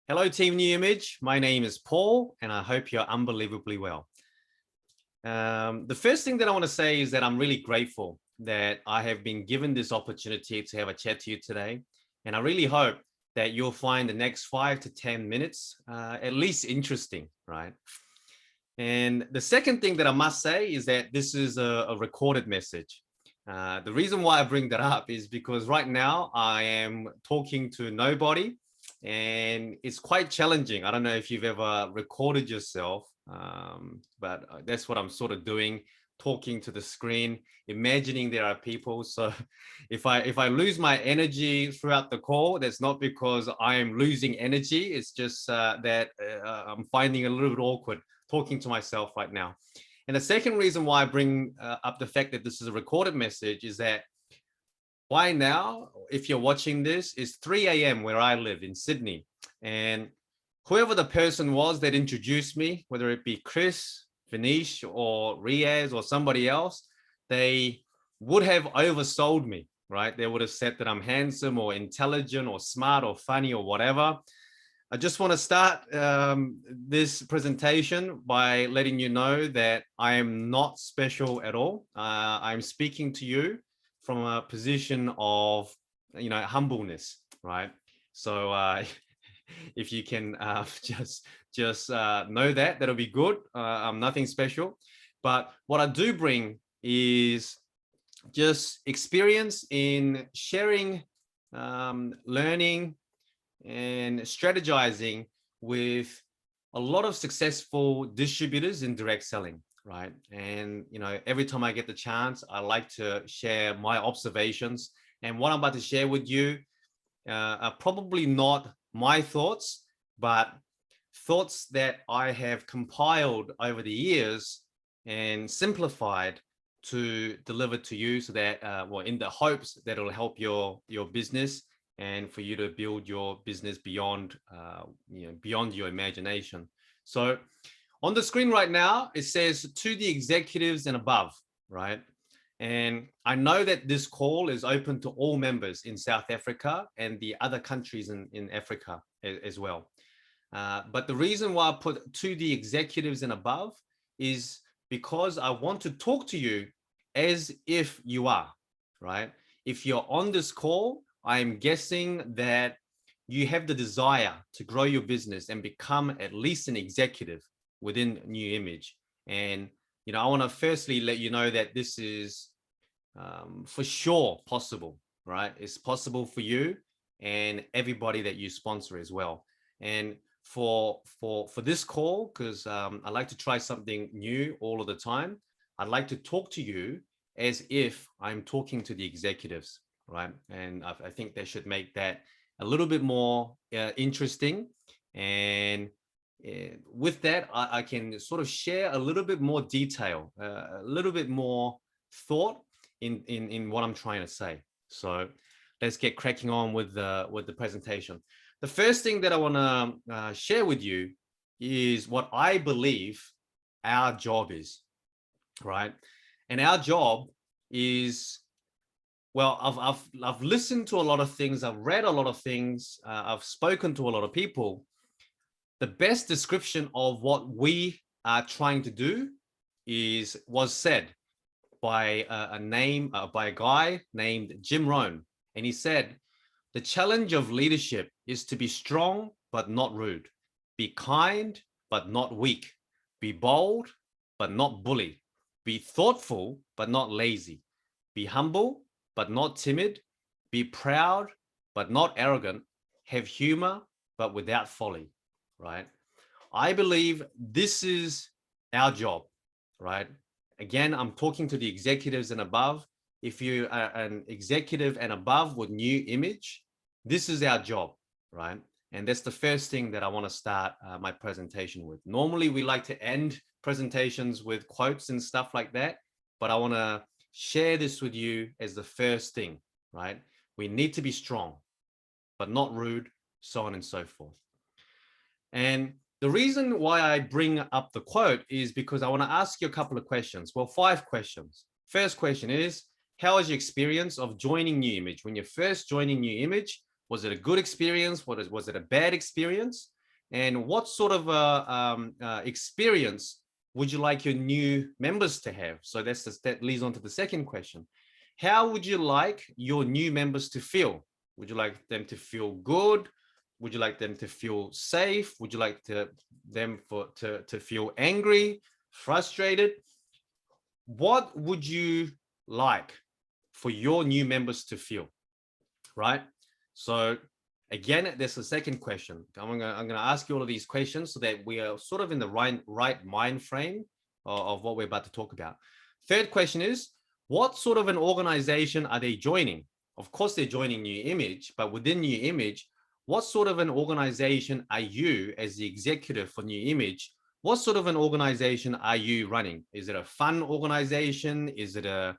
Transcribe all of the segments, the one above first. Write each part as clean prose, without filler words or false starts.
Hello, Team New Image. My name is Paul, and I hope you're unbelievably well. The first thing that I want to say is that I'm really grateful that I have been given this opportunity to have a chat to you today. And I really hope that you'll find the next 5 to 10 minutes at least interesting, right? And the second thing that I must say is that this is a recorded message. The reason why I bring that up is because right now I am talking to nobody and it's quite challenging. I don't know if you've ever recorded yourself, but that's what I'm sort of doing, talking to the screen, imagining there are people. So if I lose my energy throughout the call, that's not because I am losing energy. It's just that I'm finding it a little bit awkward talking to myself right now. And the second reason why I bring up the fact that this is a recorded message is that by now, if you're watching this, it's 3 a.m. where I live in Sydney. And whoever the person was that introduced me, whether it be Chris, Vinish, or Riaz, or somebody else, they would have oversold me, right? They would have said that I'm handsome or intelligent or smart or funny or whatever. I just want to start this presentation by letting you know that I am not special at all. I'm speaking to you from a position of, humbleness, right? So if you can just know that, that'll be good. I'm nothing special. But what I do bring is just experience in sharing, learning, and strategizing with a lot of successful distributors in direct selling, right? And every time I get the chance, I like to share my observations. And what I'm about to share with you are probably not my thoughts, but thoughts that I have compiled over the years and simplified to deliver to you, so that in the hopes that it'll help your business and for you to build your business beyond beyond your imagination. So on the screen right now, it says to the executives and above, right? And I know that this call is open to all members in South Africa and the other countries in Africa as well. But the reason why I put to the executives and above is because I want to talk to you as if you are, right? If you're on this call, I'm guessing that you have the desire to grow your business and become at least an executive within New Image. And, I want to firstly let you know that this is for sure possible, right? It's possible for you and everybody that you sponsor as well. And for this call, because I like to try something new all of the time, I'd like to talk to you as if I'm talking to the executives, right? And I think they should make that a little bit more interesting. And with that, I can sort of share a little bit more detail, a little bit more thought in what I'm trying to say. So let's get cracking on with the presentation. The first thing that I want to share with you is what I believe our job is, right? And our job is, well, I've listened to a lot of things, I've read a lot of things, I've spoken to a lot of people. The best description of what we are trying to do was said by by a guy named Jim Rohn, and he said, "The challenge of leadership is to be strong but not rude, be kind but not weak, be bold but not bully, be thoughtful but not lazy, be humble but not timid, be proud but not arrogant, have humor but without folly," right? I believe this is our job, right? Again, I'm talking to the executives and above. If you are an executive and above with New Image, this is our job, right? And that's the first thing that I want to start my presentation with. Normally, we like to end presentations with quotes and stuff like that, but I want to share this with you as the first thing, right? We need to be strong, but not rude, so on and so forth. And the reason why I bring up the quote is because I want to ask you a couple of questions. Well, 5 questions. First question is, how was your experience of joining New Image? When you're first joining New Image, was it a good experience? Was it a bad experience? And what sort of experience would you like your new members to have? So that leads on to the second question. How would you like your new members to feel? Would you like them to feel good? Would you like them to feel safe? Would you like them to feel angry, frustrated? What would you like for your new members to feel, right? So again, there's a second question. I'm gonna ask you all of these questions so that we are sort of in the right mind frame of what we're about to talk about. Third question is, what sort of an organization are they joining? Of course, they're joining New Image, but within New Image, what sort of an organization are you as the executive for New Image? What sort of an organization are you running? Is it a fun organization? Is it a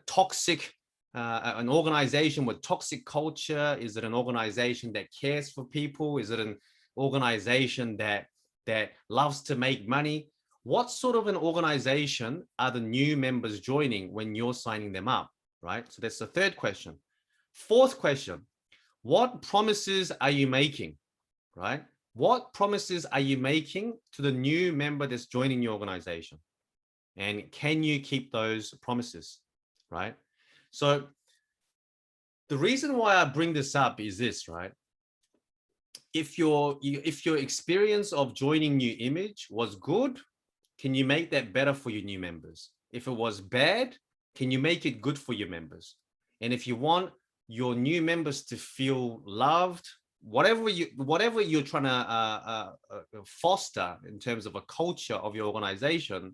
toxic, an organization with toxic culture? Is it an organization that cares for people? Is it an organization that loves to make money? What sort of an organization are the new members joining when you're signing them up, right? So that's the third question. Fourth question, what promises are you making, right? What promises are you making to the new member that's joining your organization? And can you keep those promises, right? So the reason why I bring this up is this, right? If your experience of joining New Image was good, can you make that better for your new members? If it was bad, can you make it good for your members? And if you want your new members to feel loved, whatever you're trying to foster in terms of a culture of your organization,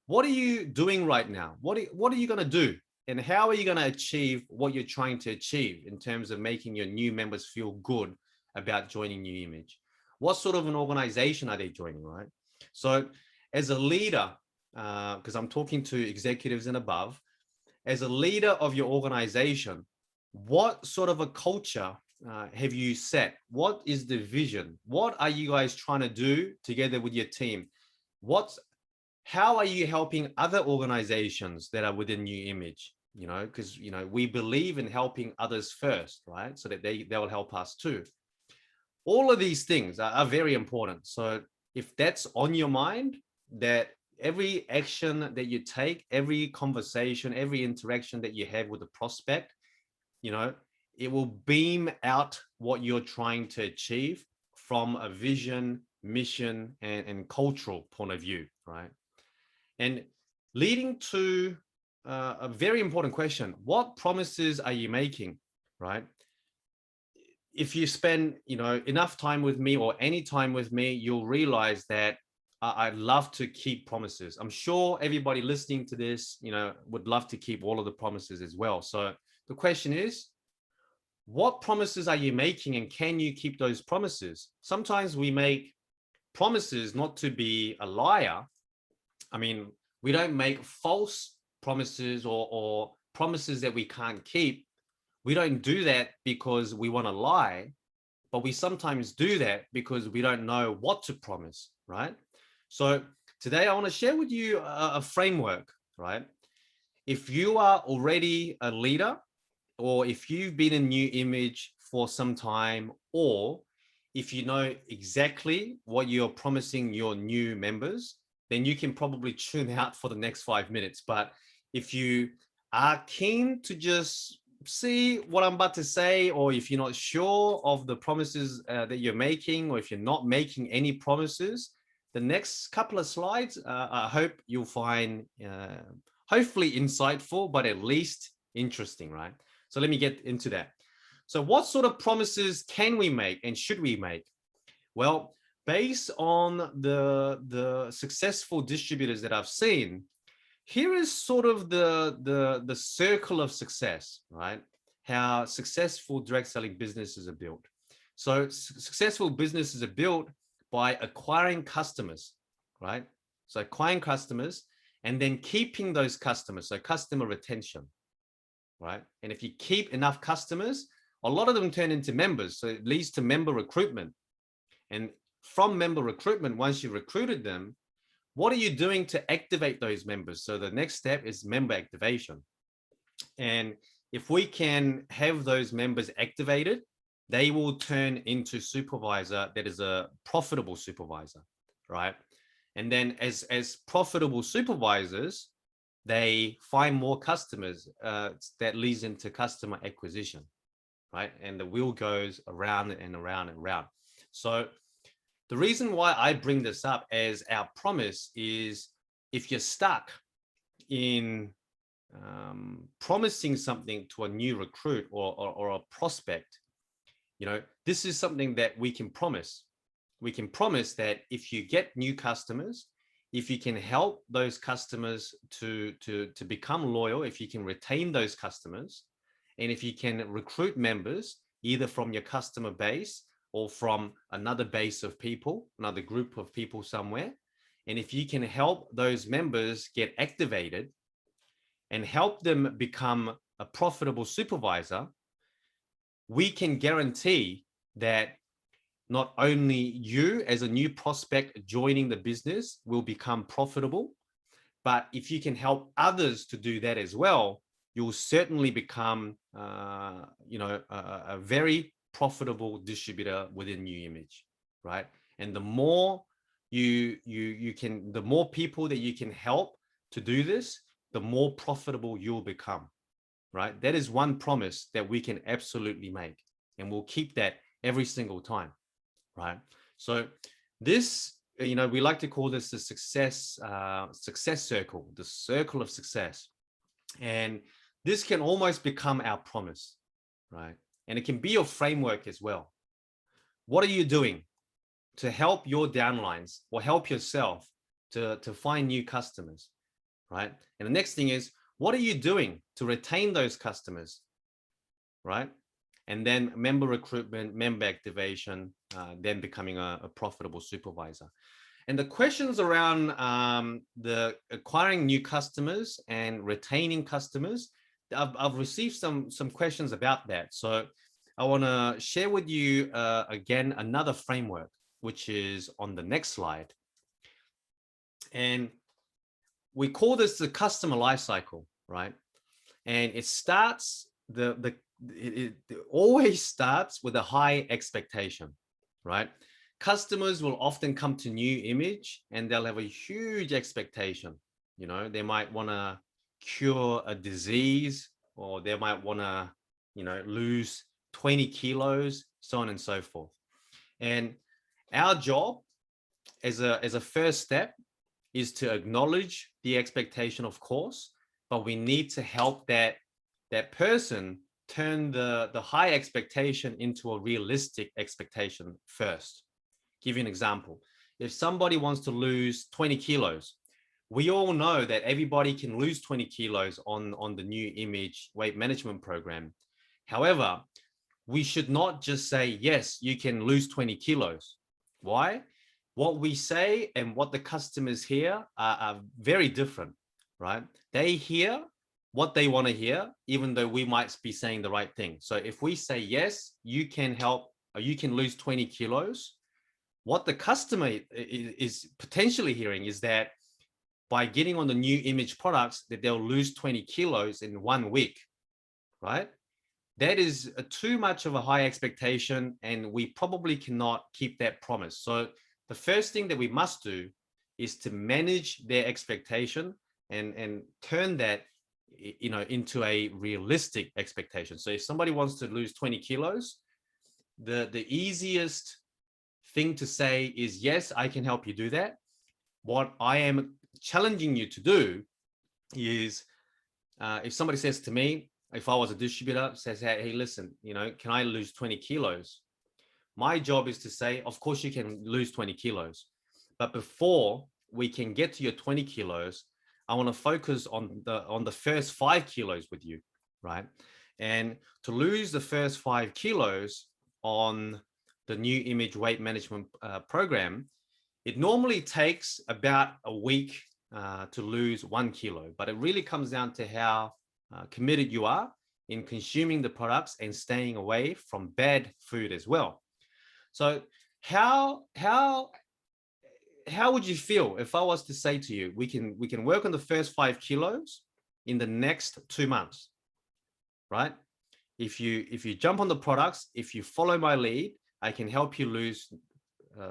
what are you doing right now? What are you going to do? And how are you going to achieve what you're trying to achieve in terms of making your new members feel good about joining New Image? What sort of an organization are they joining, right? So as a leader, because I'm talking to executives and above, as a leader of your organization, what sort of a culture have you set? What is the vision? What are you guys trying to do together with your team? How are you helping other organizations that are within New Image? You know, because we believe in helping others first, right? So that they will help us too. All of these things are very important. So if that's on your mind, that every action that you take, every conversation, every interaction that you have with a prospect, it will beam out what you're trying to achieve from a vision, mission, and cultural point of view, right? And leading to a very important question, what promises are you making, right? If you spend, enough time with me or any time with me, you'll realize that I love to keep promises. I'm sure everybody listening to this, would love to keep all of the promises as well. So the question is, what promises are you making and can you keep those promises? Sometimes we make promises not to be a liar. I mean, we don't make false promises or promises that we can't keep. We don't do that because we want to lie, but we sometimes do that because we don't know what to promise, right? So today I want to share with you a framework, right? If you are already a leader, or if you've been in New Image for some time, or if you know exactly what you're promising your new members, then you can probably tune out for the next 5 minutes. But if you are keen to just see what I'm about to say, or if you're not sure of the promises that you're making, or if you're not making any promises, the next couple of slides, I hope you'll find hopefully insightful, but at least interesting, right? So let me get into that. So what sort of promises can we make and should we make? Well, based on the successful distributors that I've seen, here is sort of the circle of success, right? How successful direct selling businesses are built. So successful businesses are built by acquiring customers, right? So acquiring customers and then keeping those customers, so customer retention, right? And if you keep enough customers, a lot of them turn into members. So it leads to member recruitment. And from member recruitment, once you've recruited them, what are you doing to activate those members? So the next step is member activation. And if we can have those members activated, they will turn into supervisor that is a profitable supervisor, right? And then as profitable supervisors, they find more customers, that leads into customer acquisition, right? And the wheel goes around and around and around. So the reason why I bring this up as our promise is, if you're stuck in promising something to a new recruit or a prospect, this is something that we can promise. We can promise that if you get new customers, if you can help those customers to become loyal, if you can retain those customers, and if you can recruit members either from your customer base or from another base of people, another group of people somewhere, and if you can help those members get activated and help them become a profitable supervisor, we can guarantee that not only you as a new prospect joining the business will become profitable, but if you can help others to do that as well, you'll certainly become a very profitable distributor within New Image, right? And the more the more people that you can help to do this, the more profitable you'll become, right? That is one promise that we can absolutely make, and we'll keep that every single time, right? So this, we like to call this the success circle, the circle of success. And this can almost become our promise, right? And it can be your framework as well. What are you doing to help your downlines or help yourself to find new customers, right? And the next thing is, what are you doing to retain those customers, right? And then member recruitment, member activation, then becoming a profitable supervisor. And the questions around the acquiring new customers and retaining customers, I've received some questions about that. So I want to share with you again another framework, which is on the next slide. And we call this the customer lifecycle, right? And it starts it always starts with a high expectation, right? Customers will often come to New Image and they'll have a huge expectation. They might want to cure a disease, or they might want to, lose 20 kilos, so on and so forth. And our job as a first step is to acknowledge the expectation, of course, but we need to help that person turn the high expectation into a realistic expectation first. Give you an example. If somebody wants to lose 20 kilos, we all know that everybody can lose 20 kilos on the New Image weight management program. However, we should not just say, yes, you can lose 20 kilos. Why? What we say and what the customers hear are very different, right? They hear what they want to hear, even though we might be saying the right thing. So if we say, yes, you can help, or you can lose 20 kilos, what the customer is potentially hearing is that by getting on the New Image products, that they'll lose 20 kilos in 1 week, right? That is too much of a high expectation, and we probably cannot keep that promise. So the first thing that we must do is to manage their expectation and turn that into a realistic expectation. So if somebody wants to lose 20 kilos, the easiest thing to say is, yes, I can help you do that. What I am challenging you to do is, if somebody says to me, if I was a distributor, says, hey, listen, can I lose 20 kilos? My job is to say, of course you can lose 20 kilos. But before we can get to your 20 kilos, I want to focus on the first 5 kilos with you, right? And to lose the first 5 kilos on the New Image weight management program, it normally takes about a week to lose 1 kilo, but it really comes down to how committed you are in consuming the products and staying away from bad food as well. So how would you feel if I was to say to you, we can work on the first 5 kilos in the next 2 months, right? if you jump on the products, if you follow my lead, I can help you lose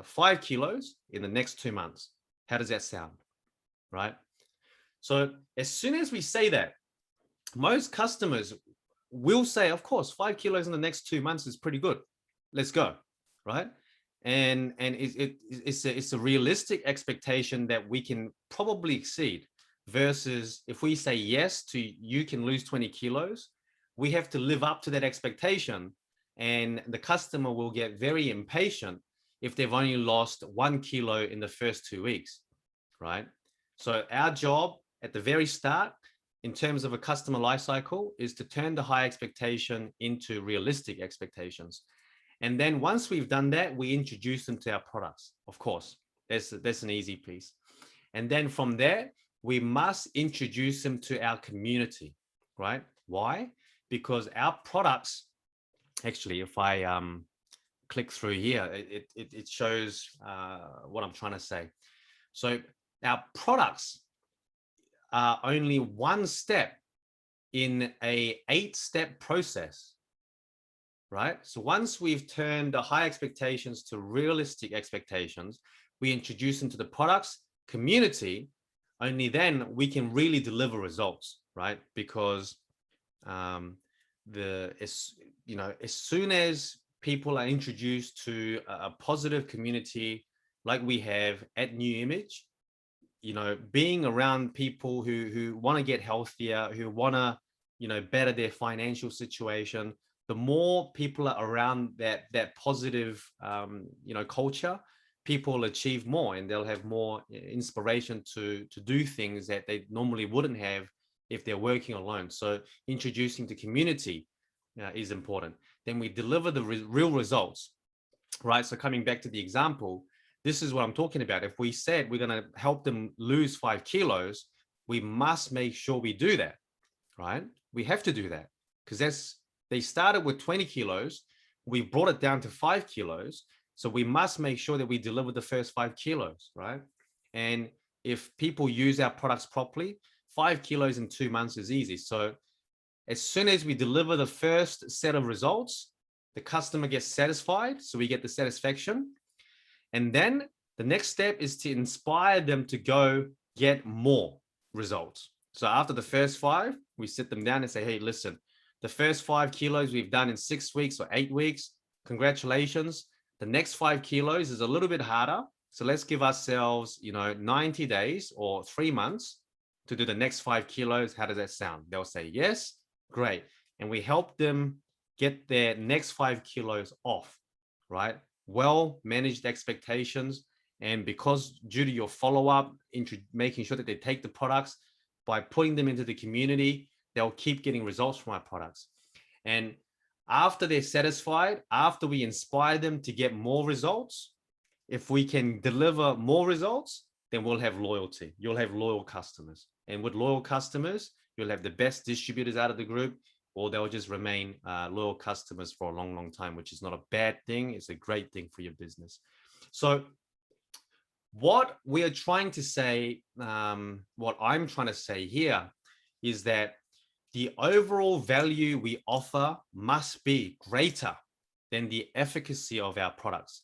5 kilos in the next 2 months. How does that sound? Right? So as soon as we say that, most customers will say, of course, 5 kilos in the next 2 months is pretty good. Let's go. Right? And it's a realistic expectation that we can probably exceed, versus if we say yes to you can lose 20 kilos, we have to live up to that expectation, and the customer will get very impatient if they've only lost 1 kilo in the first 2 weeks, right? So our job at the very start, in terms of a customer life cycle, is to turn the high expectation into realistic expectations. And then once we've done that, we introduce them to our products. Of course, that's an easy piece. And then from there, we must introduce them to our community, right? Why? Because our products, actually, if I click through here, it shows what I'm trying to say. So our products are only one step in a 8-step process. Right? So once we've turned the high expectations to realistic expectations, we introduce them to the products community. Only then we can really deliver results, right? Because as soon as people are introduced to a positive community like we have at New Image, being around people who want to get healthier, who want to better their financial situation, the more people are around that positive, culture, people will achieve more, and they'll have more inspiration to do things that they normally wouldn't have if they're working alone. So introducing the community is important. Then we deliver the real results, right? So coming back to the example, this is what I'm talking about. If we said we're going to help them lose 5 kilos, we must make sure we do that, right? We have to do that, because they started with 20 kilos. We brought it down to 5 kilos. So we must make sure that we deliver the first 5 kilos, right? And if people use our products properly, 5 kilos in 2 months is easy. So as soon as we deliver the first set of results, the customer gets satisfied. So we get the satisfaction. And then the next step is to inspire them to go get more results. So after the first 5, we sit them down and say, hey, listen, the first 5 kilos we've done in 6 weeks or 8 weeks, congratulations. The next 5 kilos is a little bit harder. So let's give ourselves, 90 days or 3 months to do the next 5 kilos. How does that sound? They'll say, yes, great. And we help them get their next 5 kilos off, right? Well-managed expectations. And because due to your follow-up, making sure that they take the products, by putting them into the community, they'll keep getting results from our products. And after they're satisfied, after we inspire them to get more results, if we can deliver more results, then we'll have loyalty. You'll have loyal customers. And with loyal customers, you'll have the best distributors out of the group, or they'll just remain loyal customers for a long, long time, which is not a bad thing. It's a great thing for your business. So what we are trying to say, what I'm trying to say here is that the overall value we offer must be greater than the efficacy of our products.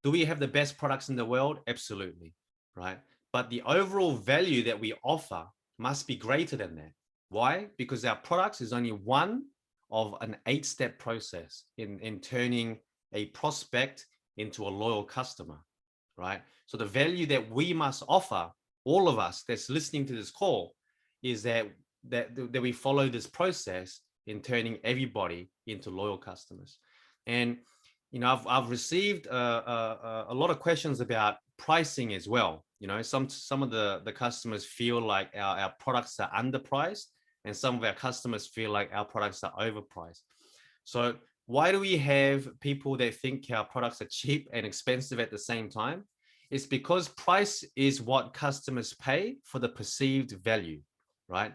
Do we have the best products in the world? Absolutely, right? But the overall value that we offer must be greater than that. Why? Because our products is only one of an 8-step process in turning a prospect into a loyal customer, right? So the value that we must offer, all of us that's listening to this call, is that we follow this process in turning everybody into loyal customers. And I've received a lot of questions about pricing as well. Some of the customers feel like our products are underpriced, and some of our customers feel like our products are overpriced. So why do we have people that think our products are cheap and expensive at the same time? It's because price is what customers pay for the perceived value, right?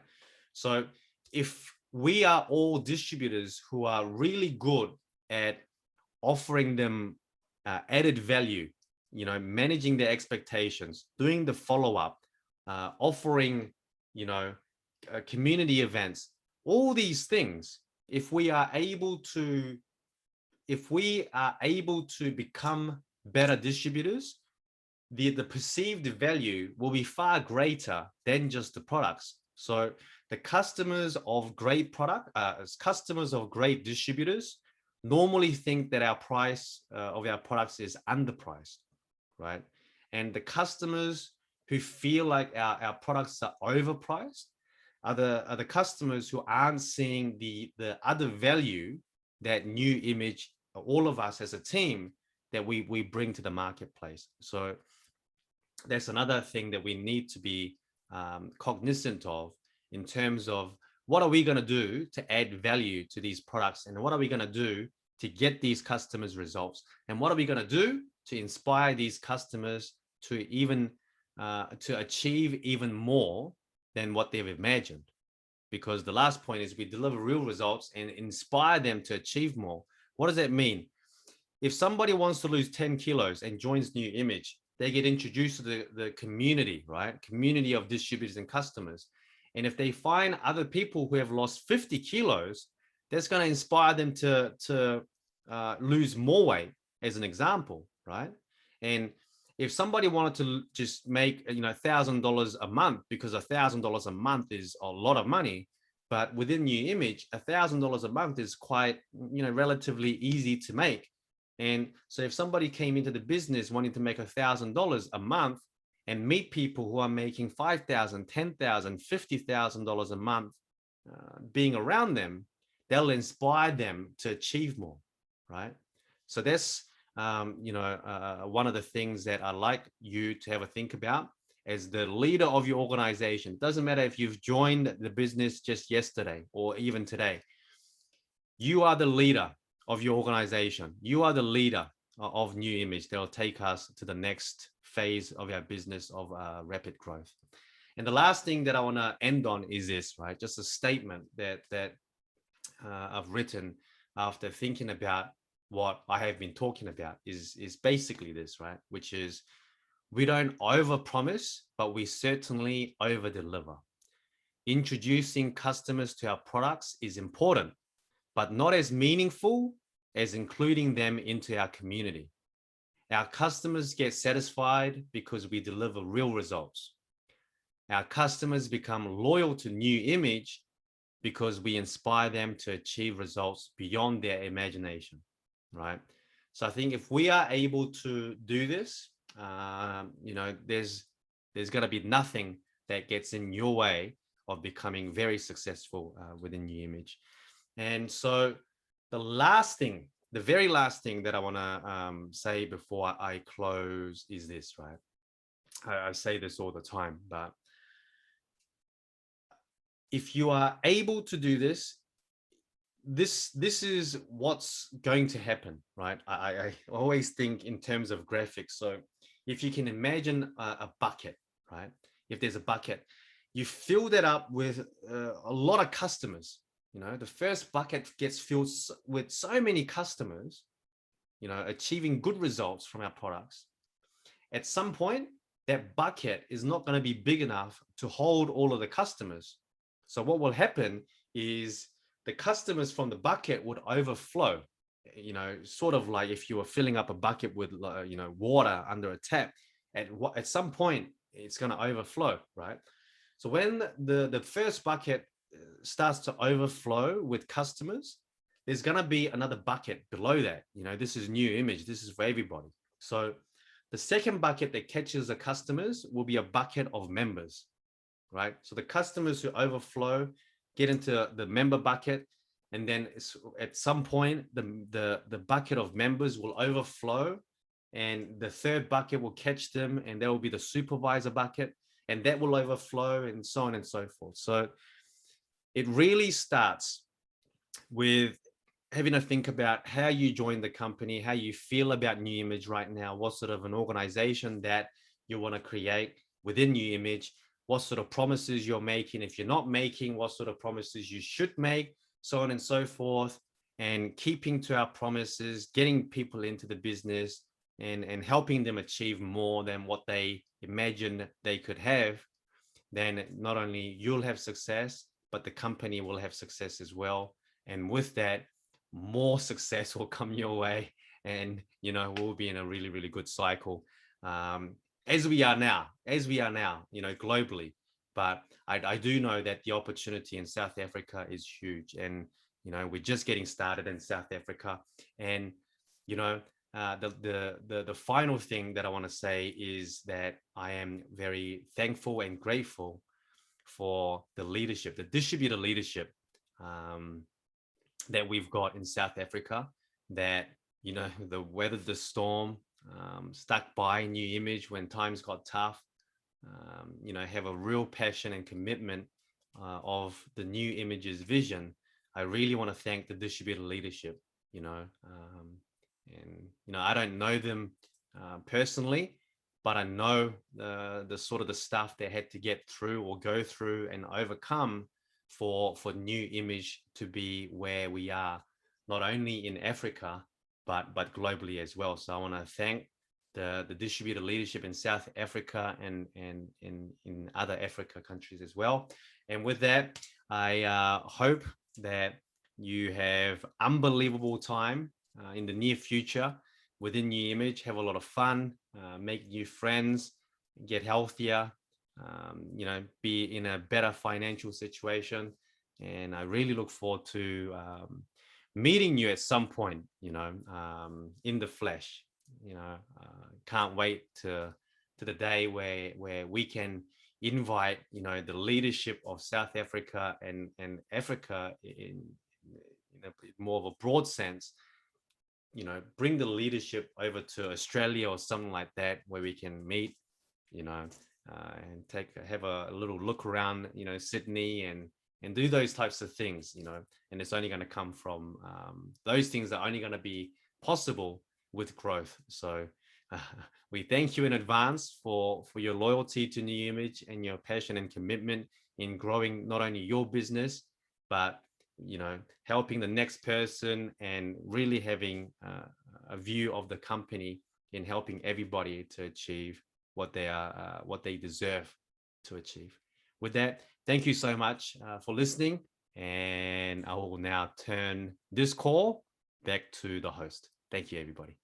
So if we are all distributors who are really good at offering them added value, managing their expectations, doing the follow-up, offering, community events, all these things, if we are able to, if we are able to become better distributors, the perceived value will be far greater than just the products. So the customers of great product, customers of great distributors normally think that our price of our products is underpriced, right? And the customers who feel like our products are overpriced are the customers who aren't seeing the other value that New Image, all of us as a team, that we bring to the marketplace. So that's another thing that we need to be cognizant of in terms of what are we going to do to add value to these products, and what are we going to do to get these customers results, and what are we going to do to inspire these customers to even to achieve even more than what they've imagined. Because the last point is we deliver real results and inspire them to achieve more. What does that mean? If somebody wants to lose 10 kilos and joins New Image, they get introduced to the community, right? Community of distributors and customers. And if they find other people who have lost 50 kilos, that's going to inspire them to lose more weight, as an example, right? And if somebody wanted to just make, $1,000 a month, because $1,000 a month is a lot of money, but within New Image, $1,000 a month is quite, relatively easy to make. And so if somebody came into the business wanting to make $1,000 a month and meet people who are making $5,000, $10,000, $50,000 a month, being around them, they'll inspire them to achieve more, right? So that's, one of the things that I like you to have a think about as the leader of your organization. Doesn't matter if you've joined the business just yesterday or even today. You are the leader of your organization. You are the leader of New Image that will take us to the next phase of our business of rapid growth. And the last thing that I want to end on is this, right? Just a statement that I've written after thinking about what I have been talking about is basically this, right? Which is, we don't overpromise, but we certainly overdeliver. Introducing customers to our products is important, but not as meaningful as including them into our community. Our customers get satisfied because we deliver real results. Our customers become loyal to New Image because we inspire them to achieve results beyond their imagination, right? So I think if we are able to do this, there's going to be nothing that gets in your way of becoming very successful within New Image. And so the very last thing that I want to say before I close is this, right? I say this all the time, but if you are able to do this, this is what's going to happen, right? I always think in terms of graphics. So if you can imagine a bucket, right? If there's a bucket, you fill that up with a lot of customers. The first bucket gets filled with so many customers, achieving good results from our products. At some point, that bucket is not going to be big enough to hold all of the customers. So what will happen is the customers from the bucket would overflow, sort of like if you were filling up a bucket with, water under a tap. At some point, it's going to overflow, right? So when the first bucket starts to overflow with customers, there's going to be another bucket below that. This is New Image. This is for everybody. So the second bucket that catches the customers will be a bucket of members, right? So the customers who overflow get into the member bucket, and then at some point the bucket of members will overflow, and the third bucket will catch them, and there will be the supervisor bucket, and that will overflow, and so on and so forth. So it really starts with having to think about how you join the company, how you feel about New Image right now, what sort of an organization that you want to create within New Image, what sort of promises you're making. If you're not making, what sort of promises you should make, so on and so forth, and keeping to our promises, getting people into the business and helping them achieve more than what they imagine they could have. Then not only you'll have success, but the company will have success as well. And with that, more success will come your way. And, we'll be in a really, really good cycle, as we are now, globally. But I do know that the opportunity in South Africa is huge. And, we're just getting started in South Africa. And, you know, the final thing that I want to say is that I am very thankful and grateful for the leadership, the distributor leadership, um, that we've got in South Africa, that, the weathered the storm, stuck by New Image when times got tough, have a real passion and commitment of the New Image's vision. I really want to thank the distributor leadership, and, I don't know them personally, but I know the sort of the stuff they had to get through or go through and overcome for New Image to be where we are, not only in Africa, but globally as well. So I want to thank the distributor leadership in South Africa and in other Africa countries as well. And with that, I hope that you have unbelievable time in the near future within New Image. Have a lot of fun, make new friends, get healthier, be in a better financial situation. And I really look forward to meeting you at some point, in the flesh. Can't wait to the day where we can invite, the leadership of South Africa and Africa in a more of a broad sense, bring the leadership over to Australia or something like that, where we can meet, and have a little look around, Sydney, and do those types of things, and it's only going to come from those things are only going to be possible with growth. So we thank you in advance for your loyalty to New Image and your passion and commitment in growing not only your business, but helping the next person, and really having a view of the company in helping everybody to achieve what they deserve to achieve. With that, thank you so much for listening, and I will now turn this call back to the host. Thank you, everybody.